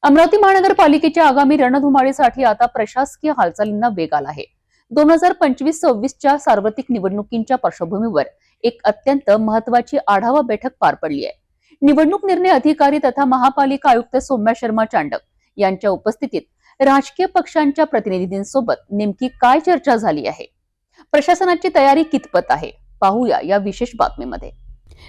अमरावती महानगरपालिकेच्या आगामी रणधुमाळीसाठी आता प्रशासकीय हालचालींना वेग आला आहे। 2025-26च्या सार्वत्रिक निवडणुकींच्या पार्श्वभूमीवर एक अत्यंत महत्त्वाची आढावा बैठक पार पडली आहे। निवडणूक निर्णय अधिकारी तथा महापालिका आयुक्त सौम्या शर्मा चांडक यांच्या उपस्थितीत राजकीय पक्षांच्या प्रतिनिधींसोबत नेमकी काय चर्चा झाली आहे, प्रशासनाची तयारी कितपत आहे, पाहूया या विशेष बातमीमध्ये।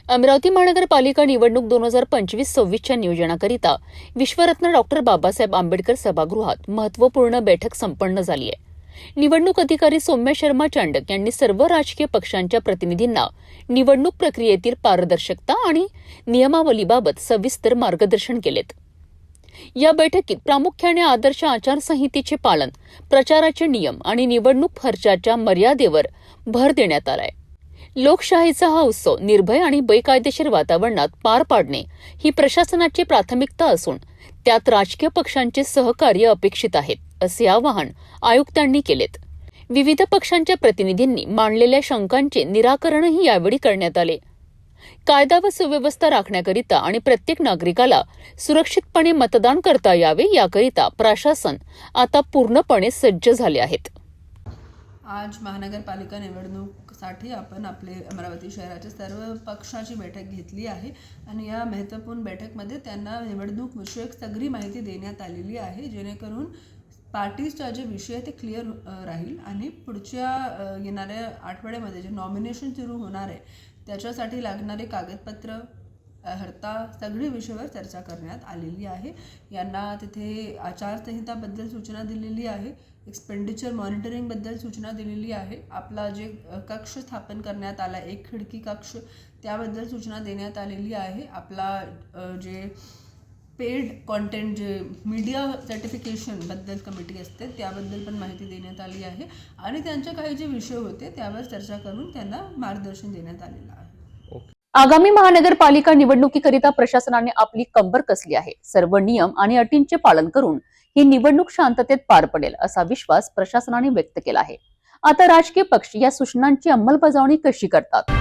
अमरावती महानगरपालिका निवडणूक 2025-26च्या नियोजनाकरिता विश्वरत्न डॉक्टर बाबासाहेब आंबेडकर सभागृहात महत्त्वपूर्ण बैठक संपन्न झाली आहे। निवडणूक अधिकारी सौम्या शर्मा चांडक यांनी सर्व राजकीय पक्षांच्या प्रतिनिधींना निवडणूक प्रक्रियेतील पारदर्शकता आणि नियमावलीबाबत सविस्तर मार्गदर्शन केलेत। या बैठकीत प्रामुख्याने आदर्श आचारसंहितेचे पालन, प्रचाराचे नियम आणि निवडणूक खर्चाच्या मर्यादेवर भर देण्यात आलाय। लोकशाहीचा हा उत्सव निर्भय आणि बेकायदेशीर वातावरणात पार पाडणे ही प्रशासनाची प्राथमिकता असून त्यात राजकीय पक्षांचे सहकार्य अपेक्षित आहेत, असे आवाहन आयुक्तांनी केलेत। विविध पक्षांच्या प्रतिनिधींनी मांडलेल्या शंकांचे निराकरणही यावेळी करण्यात आले। कायदा व सुव्यवस्था राखण्याकरिता आणि प्रत्येक नागरिकाला सुरक्षितपणे मतदान करता यावे याकरिता प्रशासन आता पूर्णपणे सज्ज झाले आहेत। आज महानगरपालिका निवडणूकसाठी आपण आपले अमरावती शहराच्या सर्व पक्षाची बैठक घेतली आहे आणि या महत्त्वपूर्ण बैठकमध्ये त्यांना निवडणूक विषयक सगळी माहिती देण्यात आलेली आहे, जेणेकरून पार्टीजचा जे विषय ते क्लिअर राहील आणि पुढच्या येणाऱ्या आठवड्यामध्ये जे नॉमिनेशन सुरू होणार आहे त्याच्यासाठी लागणारे कागदपत्र, हरता सगळी विषयावर चर्चा करण्यात आलेली आहे। यांना तिथे आचारसंहिताबद्दल सूचना दिलेली आहे, एक्सपेंडिचर मॉनिटरिंगबद्दल सूचना दिलेली आहे, आपला जे कक्ष स्थापन करण्यात आला एक खिडकी कक्ष त्याबद्दल सूचना देण्यात आलेली आहे। आपला जे पेड कॉन्टेंट जे मीडिया सर्टिफिकेशनबद्दल कमिटी असते त्याबद्दल पण माहिती देण्यात आली आहे आणि त्यांचे काही जे विषय होते त्यावर चर्चा करून त्यांना मार्गदर्शन देण्यात आलेलं आहे। आगामी महानगरपालिका निवडणुकीकरिता प्रशासनाने आपली कंबर कसली आहे। सर्व नियम आणि अटींचे पालन करून ही निवडणूक शांततेत पार पडेल असा विश्वास प्रशासनाने व्यक्त केला आहे। आता राजकीय पक्ष या सूचनांची अंमलबजावणी कशी करतात